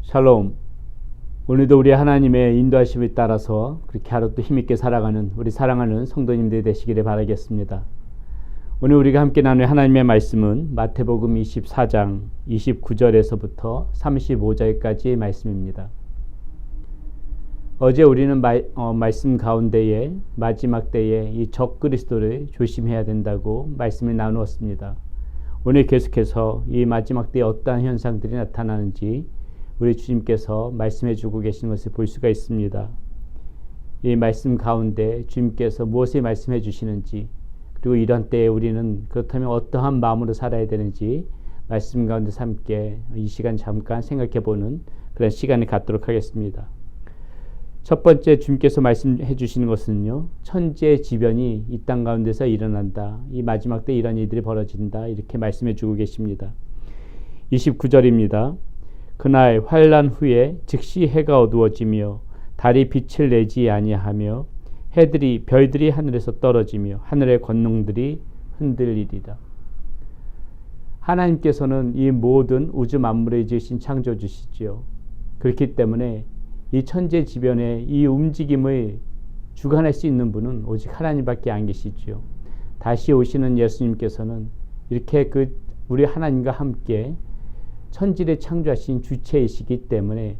샬롬. 오늘도 우리 하나님의 인도하심에 따라서 그렇게 하루 또 힘있게 살아가는 우리 사랑하는 성도님들이 되시기를 바라겠습니다. 오늘 우리가 함께 나눌 하나님의 말씀은 마태복음 24장 29절에서부터 35절까지의 말씀입니다. 어제 우리는 말씀 가운데에 마지막 때에 이 적그리스도를 조심해야 된다고 말씀을 나누었습니다. 오늘 계속해서 이 마지막 때에 어떠한 현상들이 나타나는지 우리 주님께서 말씀해 주고 계시는 것을 볼 수가 있습니다. 이 말씀 가운데 주님께서 무엇을 말씀해 주시는지, 그리고 이런 때에 우리는 그렇다면 어떠한 마음으로 살아야 되는지 말씀 가운데서 함께 이 시간 잠깐 생각해 보는 그런 시간을 갖도록 하겠습니다. 첫 번째 주님께서 말씀해 주시는 것은요, 천재지변이 이 땅 가운데서 일어난다. 이 마지막 때 이런 일들이 벌어진다. 이렇게 말씀해 주고 계십니다. 29절입니다. 그날 환난 후에 즉시 해가 어두워지며 달이 빛을 내지 아니하며 별들이 하늘에서 떨어지며 하늘의 권능들이 흔들리리라. 하나님께서는 이 모든 우주 만물을 지으신 창조주시지요. 그렇기 때문에 이 천재지변의 이 움직임을 주관할 수 있는 분은 오직 하나님밖에 안 계시지요. 다시 오시는 예수님께서는 이렇게 우리 하나님과 함께 천지를 창조하신 주체이시기 때문에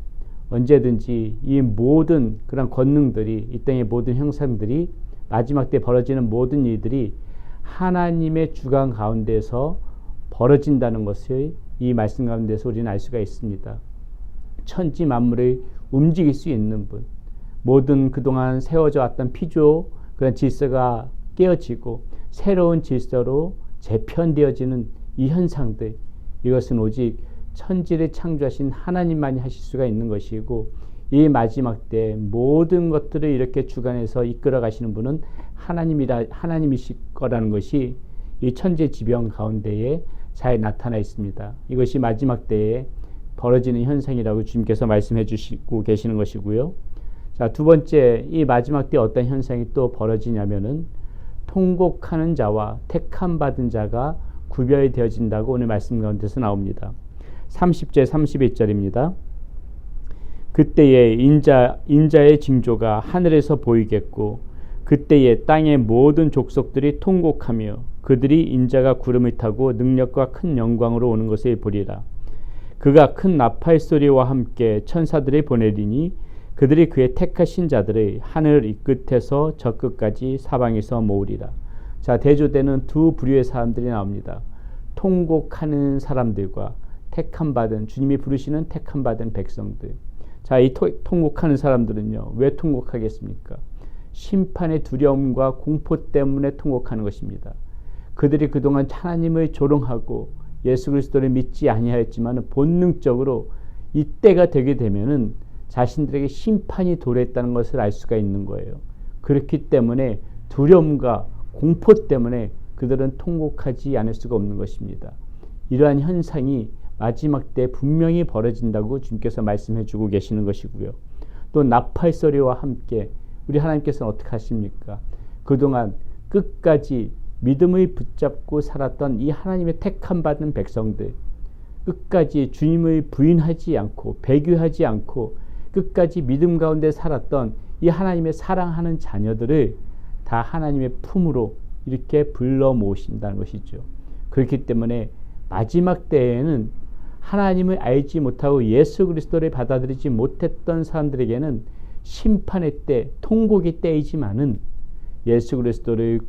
언제든지 이 모든 그런 권능들이, 이 땅의 모든 형상들이, 마지막 때 벌어지는 모든 일들이 하나님의 주관 가운데서 벌어진다는 것을 이 말씀 가운데서 우리는 알 수가 있습니다. 천지 만물을 움직일 수 있는 분, 모든 그동안 세워져 왔던 피조 그런 질서가 깨어지고 새로운 질서로 재편되어지는 이 현상들, 이것은 오직 천지를 창조하신 하나님만이 하실 수가 있는 것이고, 이 마지막 때 모든 것들을 이렇게 주관해서 이끌어 가시는 분은 하나님이실 거라는 것이 이 천재지변 가운데에 잘 나타나 있습니다. 이것이 마지막 때에 벌어지는 현상이라고 주님께서 말씀해 주시고 계시는 것이고요. 자, 두 번째, 이 마지막 때 어떤 현상이 또 벌어지냐면은 통곡하는 자와 택함 받은 자가 구별되어진다고 오늘 말씀 가운데서 나옵니다. 30절 31절입니다. 그때에 인자의 징조가 하늘에서 보이겠고 그때에 땅의 모든 족속들이 통곡하며 그들이 인자가 구름을 타고 능력과 큰 영광으로 오는 것을 보리라. 그가 큰 나팔 소리와 함께 천사들을 보내리니 그들이 그의 택하신 자들을 하늘 이 끝에서 저 끝까지 사방에서 모으리라. 자, 대조되는 두 부류의 사람들이 나옵니다. 통곡하는 사람들과 택함받은, 주님이 부르시는 택함받은 백성들. 자, 이 통곡하는 사람들은요, 왜 통곡하겠습니까? 심판의 두려움과 공포 때문에 통곡하는 것입니다. 그들이 그동안 하나님을 조롱하고 예수 그리스도를 믿지 아니하였지만 본능적으로 이때가 되게 되면은 자신들에게 심판이 도래했다는 것을 알 수가 있는 거예요. 그렇기 때문에 두려움과 공포 때문에 그들은 통곡하지 않을 수가 없는 것입니다. 이러한 현상이 마지막 때 분명히 벌어진다고 주님께서 말씀해 주고 계시는 것이고요. 또 나팔 소리와 함께 우리 하나님께서는 어떻게 하십니까? 그동안 끝까지 믿음을 붙잡고 살았던 이 하나님의 택함 받은 백성들, 끝까지 주님을 부인하지 않고 배교하지 않고 끝까지 믿음 가운데 살았던 이 하나님의 사랑하는 자녀들을 다 하나님의 품으로 이렇게 불러 모으신다는 것이죠. 그렇기 때문에 마지막 때에는 하나님을 알지 못하고 예수 그리스도를 받아들이지 못했던 사람들에게는 심판의 때, 통곡의 때이지만은 예수 그리스도를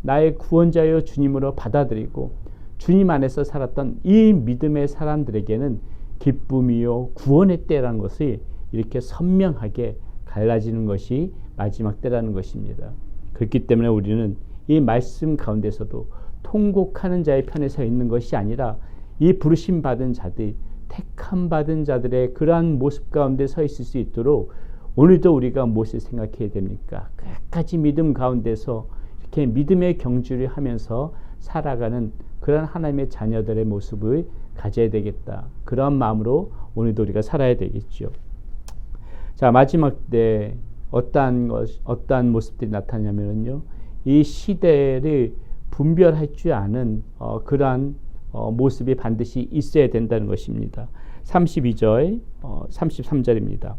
나의 구원자여 주님으로 받아들이고 주님 안에서 살았던 이 믿음의 사람들에게는 기쁨이요 구원의 때라는 것이 이렇게 선명하게 갈라지는 것이 마지막 때라는 것입니다. 그렇기 때문에 우리는 이 말씀 가운데서도 통곡하는 자의 편에 서 있는 것이 아니라 이 부르심 받은 자들, 택함 받은 자들의 그러한 모습 가운데 서 있을 수 있도록 오늘도 우리가 무엇을 생각해야 됩니까? 끝까지 믿음 가운데서 이렇게 믿음의 경주를 하면서 살아가는 그런 하나님의 자녀들의 모습을 가져야 되겠다. 그런 마음으로 오늘도 우리가 살아야 되겠죠. 자, 마지막 때 어떠한 모습들이 나타나냐면요, 이 시대를 분별할 줄 아는 그러한 모습이 반드시 있어야 된다는 것입니다. 32절, 33절입니다.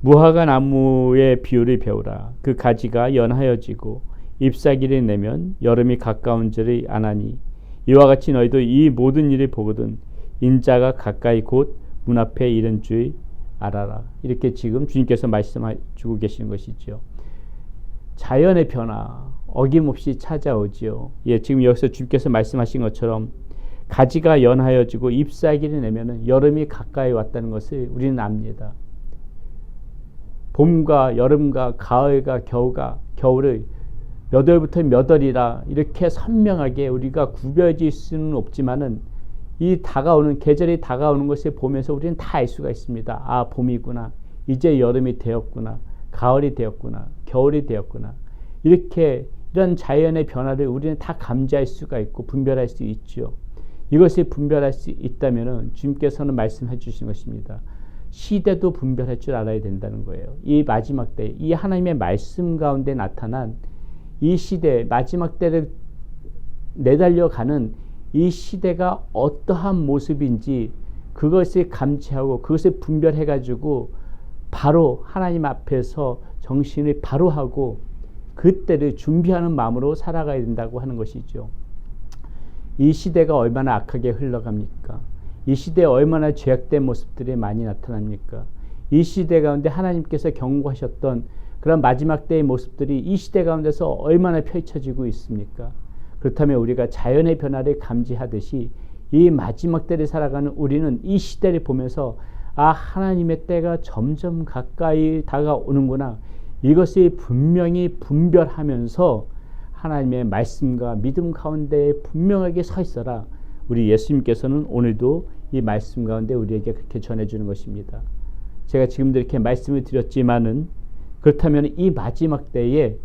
무화과 나무의 비유를 배우라. 그 가지가 연하여지고 잎사귀를 내면 여름이 가까운 줄을 아나니 이와 같이 너희도 이 모든 일을 보거든 인자가 가까이 곧 문 앞에 이른 줄 알아라. 이렇게 지금 주님께서 말씀해주고 계시는 것이죠. 자연의 변화 어김없이 찾아오지요. 예, 지금 여기서 주님께서 말씀하신 것처럼 가지가 연하여지고 잎사귀를 내면 여름이 가까이 왔다는 것을 우리는 압니다. 봄과 여름과 가을과 겨울을 몇 월부터 몇 월이라 이렇게 선명하게 우리가 구별질 수는 없지만은 이 다가오는 계절이 다가오는 것을 보면서 우리는 다 알 수가 있습니다. 아, 봄이구나. 이제 여름이 되었구나. 가을이 되었구나. 겨울이 되었구나. 이렇게 이런 자연의 변화를 우리는 다 감지할 수가 있고 분별할 수 있죠. 이것을 분별할 수 있다면 주님께서는 말씀해 주신 것입니다. 시대도 분별할 줄 알아야 된다는 거예요. 이 마지막 때, 이 하나님의 말씀 가운데 나타난 이 시대, 마지막 때를 내달려가는 이 시대가 어떠한 모습인지 그것을 감지하고 그것을 분별해 가지고 바로 하나님 앞에서 정신을 바로 하고 그때를 준비하는 마음으로 살아가야 된다고 하는 것이죠. 이 시대가 얼마나 악하게 흘러갑니까? 이 시대에 얼마나 죄악된 모습들이 많이 나타납니까? 이 시대 가운데 하나님께서 경고하셨던 그런 마지막 때의 모습들이 이 시대 가운데서 얼마나 펼쳐지고 있습니까? 그렇다면 우리가 자연의 변화를 감지하듯이 이 마지막 때를 살아가는 우리는 이 시대를 보면서 아, 하나님의 때가 점점 가까이 다가오는구나. 이것을 분명히 분별하면서 하나님의 말씀과 믿음 가운데 분명하게 서 있어라. 우리 예수님께서는 오늘도 이 말씀 가운데 우리에게 그렇게 전해주는 것입니다. 제가 지금도 이렇게 말씀을 드렸지만은 그렇다면 이 마지막 때에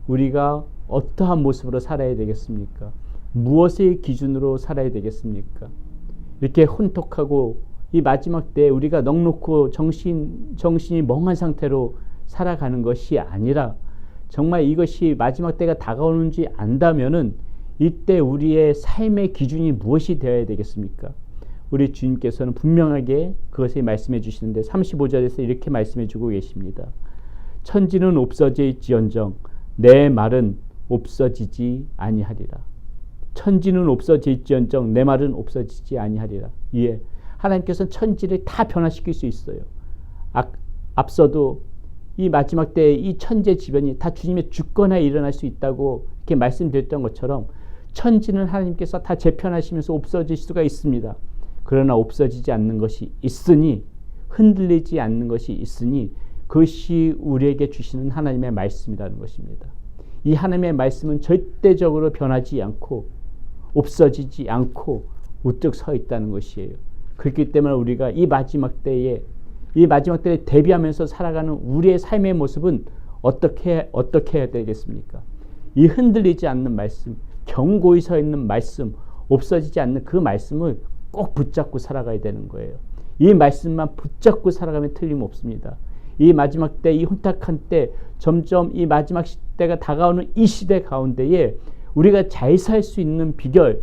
우리가 어떠한 모습으로 살아야 되겠습니까? 무엇의 기준으로 살아야 되겠습니까? 이렇게 혼톡하고 이 마지막 때에 우리가 넋놓고 정신이 멍한 상태로 살아가는 것이 아니라 정말 이것이 마지막 때가 다가오는지 안다면은 이때 우리의 삶의 기준이 무엇이 되어야 되겠습니까? 우리 주님께서는 분명하게 그것을 말씀해 주시는데 35절에서 이렇게 말씀해 주고 계십니다. 천지는 없어질지언정 내 말은 없어지지 아니하리라. 천지는 없어질지언정 내 말은 없어지지 아니하리라. 예, 하나님께서는 천지를 다 변화시킬 수 있어요. 앞서도 이 마지막 때에 이 천재지변이 다 주님의 주권하에 일어날 수 있다고 이렇게 말씀드렸던 것처럼 천지는 하나님께서 다 재편하시면서 없어질 수가 있습니다. 그러나 없어지지 않는 것이 있으니, 흔들리지 않는 것이 있으니 그것이 우리에게 주시는 하나님의 말씀이라는 것입니다. 이 하나님의 말씀은 절대적으로 변하지 않고 없어지지 않고 우뚝 서 있다는 것이에요. 그렇기 때문에 우리가 이 마지막 때에 대비하면서 살아가는 우리의 삶의 모습은 어떻게 해야 되겠습니까? 이 흔들리지 않는 말씀, 견고히 서 있는 말씀, 없어지지 않는 그 말씀을 꼭 붙잡고 살아가야 되는 거예요. 이 말씀만 붙잡고 살아가면 틀림없습니다. 이 마지막 때, 이 혼탁한 때, 점점 이 마지막 때가 다가오는 이 시대 가운데에 우리가 잘 살 수 있는 비결,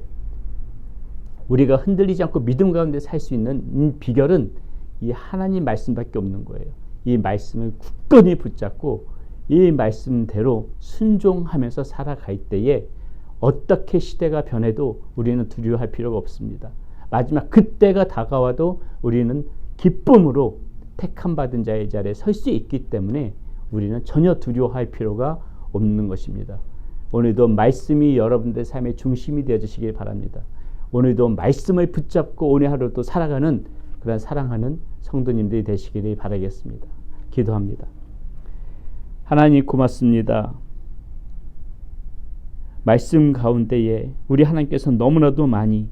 우리가 흔들리지 않고 믿음 가운데 살 수 있는 비결은 이 하나님 말씀밖에 없는 거예요. 이 말씀을 굳건히 붙잡고 이 말씀대로 순종하면서 살아갈 때에 어떻게 시대가 변해도 우리는 두려워할 필요가 없습니다. 마지막 그때가 다가와도 우리는 기쁨으로 택함 받은 자의 자리에 설 수 있기 때문에 우리는 전혀 두려워할 필요가 없는 것입니다. 오늘도 말씀이 여러분들의 삶의 중심이 되어주시길 바랍니다. 오늘도 말씀을 붙잡고 오늘 하루도 살아가는 그런 사랑하는 성도님들이 되시기를 바라겠습니다. 기도합니다. 하나님 고맙습니다. 말씀 가운데에 우리 하나님께서 너무나도 많이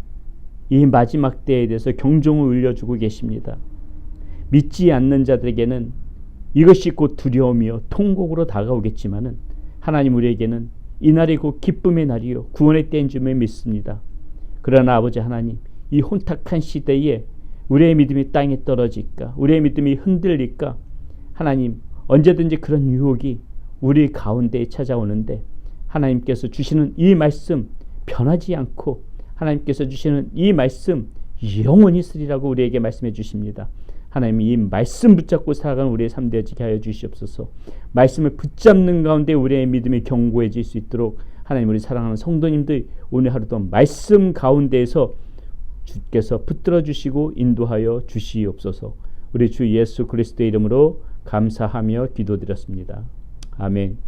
이 마지막 때에 대해서 경종을 울려주고 계십니다. 믿지 않는 자들에게는 이것이 곧 두려움이요 통곡으로 다가오겠지만은 하나님 우리에게는 이날이 곧 기쁨의 날이요 구원의 때인 줄을 믿습니다. 그러나 아버지 하나님, 이 혼탁한 시대에 우리의 믿음이 땅에 떨어질까, 우리의 믿음이 흔들릴까, 하나님 언제든지 그런 유혹이 우리 가운데에 찾아오는데 하나님께서 주시는 이 말씀 변하지 않고 하나님께서 주시는 이 말씀 영원히 있으리라고 우리에게 말씀해 주십니다. 하나님, 이 말씀 붙잡고 살아가는 우리의 삶 되어지게 하여 주시옵소서. 말씀을 붙잡는 가운데 우리의 믿음이 견고해질 수 있도록 하나님, 우리 사랑하는 성도님들 오늘 하루도 말씀 가운데에서 주께서 붙들어 주시고 인도하여 주시옵소서. 우리 주 예수 그리스도의 이름으로 감사하며 기도드렸습니다. 아멘.